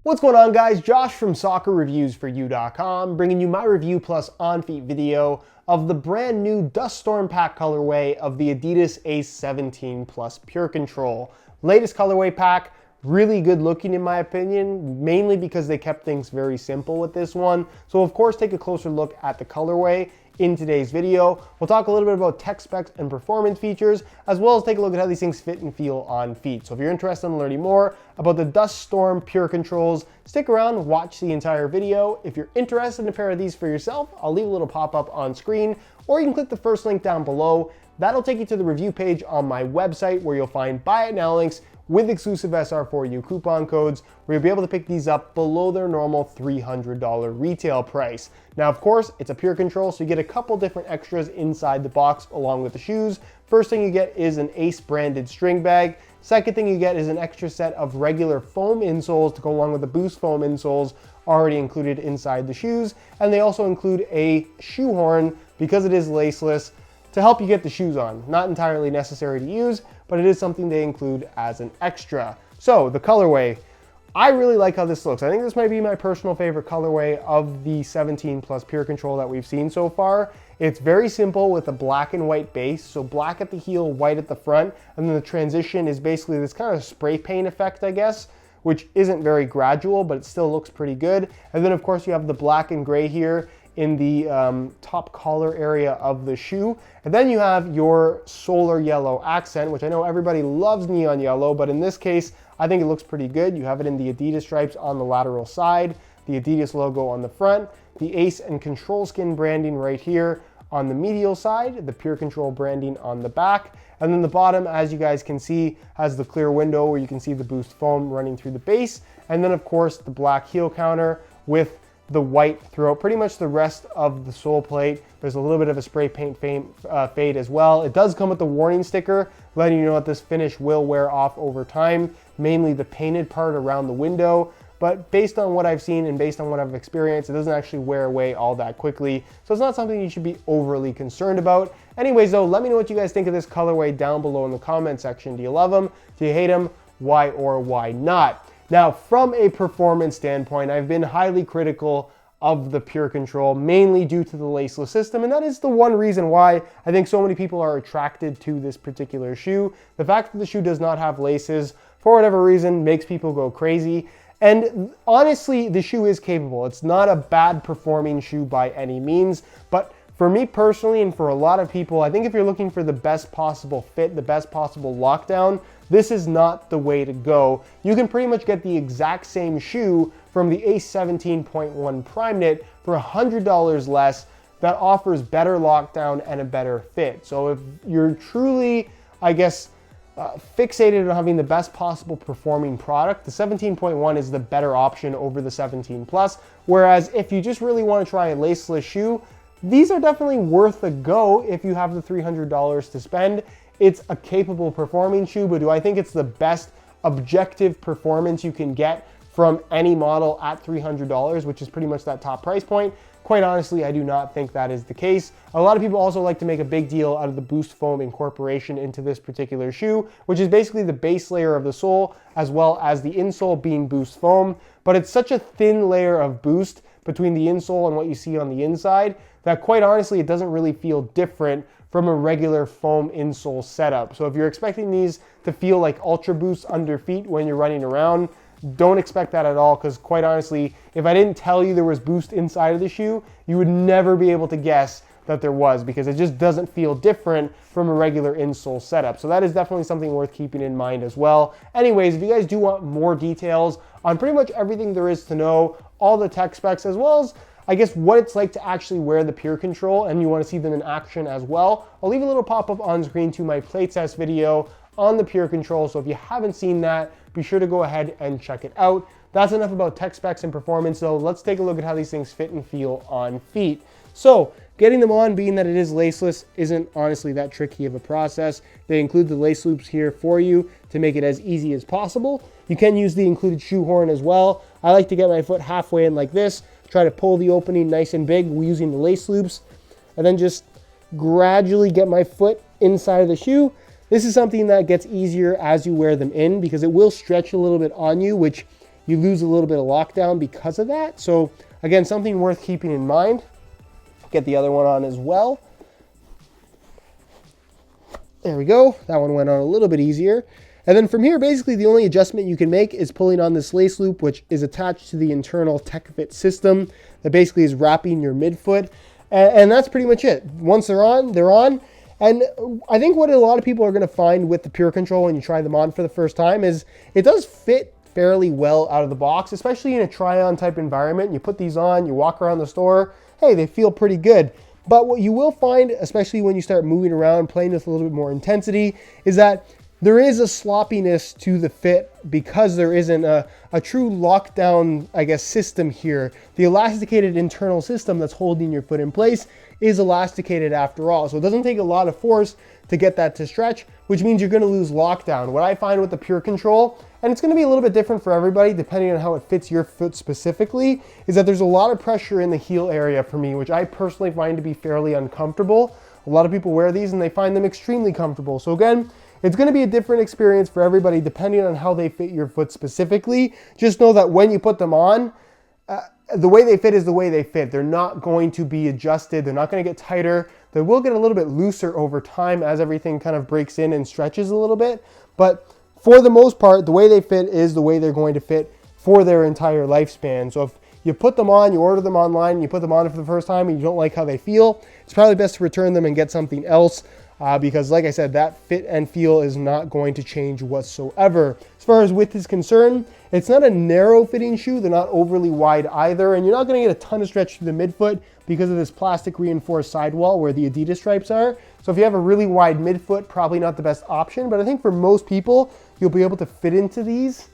What's going on, guys? Josh from soccerreviewsforyou.com bringing you my review plus on-feet video of the brand new Dust Storm Pack colorway of the Adidas Ace 17 Plus PureControl. Latest colorway pack, really good looking in my opinion, mainly because they kept things very simple with this one. So of course, take a closer look at the colorway in today's video. We'll talk a little bit about tech specs and performance features, as well as take a look at how these things fit and feel on feet. So if you're interested in learning more about the Dust Storm PureControls, stick around, watch the entire video. If you're interested in a pair of these for yourself, I'll leave a little pop-up on screen, or you can click the first link down below. That'll take you to the review page on my website where you'll find buy it now links with exclusive SR4U coupon codes, where you'll be able to pick these up below their normal $300 retail price. Now, of course, it's a PureControl, so you get a couple different extras inside the box along with the shoes. First thing you get is an Ace branded string bag. Second thing you get is an extra set of regular foam insoles to go along with the Boost foam insoles already included inside the shoes. And they also include a shoe horn, because it is laceless, to help you get the shoes on. Not entirely necessary to use, but it is something they include as an extra. So the colorway, I really like how this looks. I think this might be my personal favorite colorway of the 17 Plus PureControl that we've seen so far. It's very simple with a black and white base, so black at the heel, white at the front, and then the transition is basically this kind of spray paint effect, I guess, which isn't very gradual, but it still looks pretty good. And then of course you have the black and gray here in the top collar area of the shoe. And then you have your solar yellow accent, which I know everybody loves neon yellow, but in this case, I think it looks pretty good. You have it in the Adidas stripes on the lateral side, the Adidas logo on the front, the Ace and Control Skin branding right here on the medial side, the PureControl branding on the back, and then the bottom, as you guys can see, has the clear window where you can see the Boost foam running through the base, and then of course the black heel counter with the white throughout pretty much the rest of the sole plate. There's a little bit of a spray paint fade as well. It does come with the warning sticker letting you know that this finish will wear off over time, mainly the painted part around the window. But based on what I've seen and based on what I've experienced, it doesn't actually wear away all that quickly. So it's not something you should be overly concerned about. Anyways though, let me know what you guys think of this colorway down below in the comment section. Do you love them? Do you hate them? Why or why not? Now, from a performance standpoint, I've been highly critical of the PureControl, mainly due to the laceless system, and that is the one reason why I think so many people are attracted to this particular shoe. The fact that the shoe does not have laces, for whatever reason, makes people go crazy. And honestly, the shoe is capable. It's not a bad performing shoe by any means, but for me personally, and for a lot of people, I think if you're looking for the best possible fit, the best possible lockdown, this is not the way to go. You can pretty much get the exact same shoe from the Ace 17.1 Prime Knit for $100 less that offers better lockdown and a better fit. So if you're truly, I guess, fixated on having the best possible performing product, the 17.1 is the better option over the 17 Plus. Whereas if you just really want to try a laceless shoe, these are definitely worth a go if you have the $300 to spend. It's a capable performing shoe, but do I think it's the best objective performance you can get from any model at $300, which is pretty much that top price point? Quite honestly, I do not think that is the case. A lot of people also like to make a big deal out of the Boost foam incorporation into this particular shoe, which is basically the base layer of the sole as well as the insole being Boost foam. But it's such a thin layer of Boost between the insole and what you see on the inside that quite honestly, it doesn't really feel different from a regular foam insole setup. So if you're expecting these to feel like Ultra Boost under feet when you're running around, don't expect that at all, because quite honestly, if I didn't tell you there was Boost inside of the shoe, you would never be able to guess that there was, because it just doesn't feel different from a regular insole setup. So that is definitely something worth keeping in mind as well. Anyways, if you guys do want more details on pretty much everything there is to know, all the tech specs, as well as I guess what it's like to actually wear the PureControl, and you want to see them in action as well, I'll leave a little pop-up on screen to my play test video on the PureControl. So if you haven't seen that, be sure to go ahead and check it out. That's enough about tech specs and performance, though. Let's take a look at how these things fit and feel on feet. So getting them on, being that it is laceless, isn't honestly that tricky of a process. They include the lace loops here for you to make it as easy as possible. You can use the included shoe horn as well. I like to get my foot halfway in like this, try to pull the opening nice and big using the lace loops, and then just gradually get my foot inside of the shoe. This is something that gets easier as you wear them in, because it will stretch a little bit on you, which you lose a little bit of lockdown because of that. So again, something worth keeping in mind. Get the other one on as well. There we go. That one went on a little bit easier. And then from here, basically the only adjustment you can make is pulling on this lace loop, which is attached to the internal TechFit system that basically is wrapping your midfoot. And that's pretty much it. Once they're on, they're on. And I think what a lot of people are going to find with the PureControl when you try them on for the first time is it does fit fairly well out of the box, especially in a try-on type environment. You put these on, you walk around the store, hey, they feel pretty good. But what you will find, especially when you start moving around, playing with a little bit more intensity, is that there is a sloppiness to the fit because there isn't a true lockdown, I guess, system here. The elasticated internal system that's holding your foot in place is elasticated after all. So it doesn't take a lot of force to get that to stretch, which means you're gonna lose lockdown. What I find with the PureControl, and it's gonna be a little bit different for everybody depending on how it fits your foot specifically, is that there's a lot of pressure in the heel area for me, which I personally find to be fairly uncomfortable. A lot of people wear these and they find them extremely comfortable. So again, it's going to be a different experience for everybody depending on how they fit your foot specifically. Just know that when you put them on, the way they fit is the way they fit. They're not going to be adjusted. They're not going to get tighter. They will get a little bit looser over time as everything kind of breaks in and stretches a little bit. But for the most part, the way they fit is the way they're going to fit for their entire lifespan. So if you put them on, you order them online, you put them on for the first time and you don't like how they feel, it's probably best to return them and get something else. Because like I said, that fit and feel is not going to change whatsoever. As far as width is concerned, it's not a narrow fitting shoe. They're not overly wide either. And you're not going to get a ton of stretch through the midfoot because of this plastic reinforced sidewall where the Adidas stripes are. So if you have a really wide midfoot, probably not the best option. But I think for most people, you'll be able to fit into these.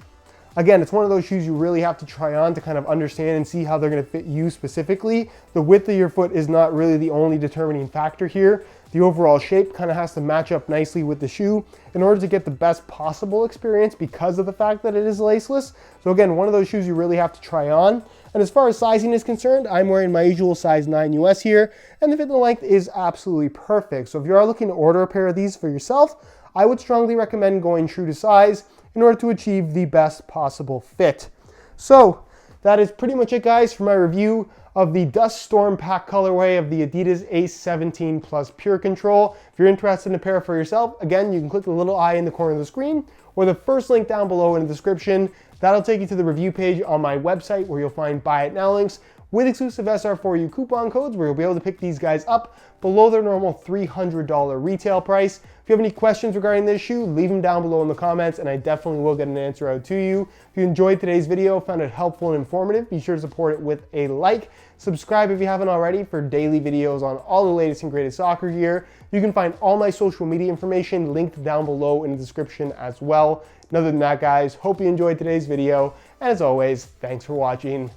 Again, it's one of those shoes you really have to try on to kind of understand and see how they're going to fit you specifically. The width of your foot is not really the only determining factor here. The overall shape kind of has to match up nicely with the shoe in order to get the best possible experience because of the fact that it is laceless. So again, one of those shoes you really have to try on. And as far as sizing is concerned, I'm wearing my usual size 9 US here, and the fit and length is absolutely perfect. So if you are looking to order a pair of these for yourself, I would strongly recommend going true to size in order to achieve the best possible fit. So that is pretty much it, guys, for my review of the Dust Storm Pack colorway of the Adidas Ace 17 Plus PureControl. If you're interested in a pair for yourself, again, you can click the little eye in the corner of the screen or the first link down below in the description. That'll take you to the review page on my website where you'll find buy it now links with exclusive SR4U coupon codes where you'll be able to pick these guys up below their normal $300 retail price. If you have any questions regarding this shoe, leave them down below in the comments and I definitely will get an answer out to you. If you enjoyed today's video, found it helpful and informative, be sure to support it with a like. Subscribe if you haven't already for daily videos on all the latest and greatest soccer gear. You can find all my social media information linked down below in the description as well. And other than that, guys, hope you enjoyed today's video. And as always, thanks for watching.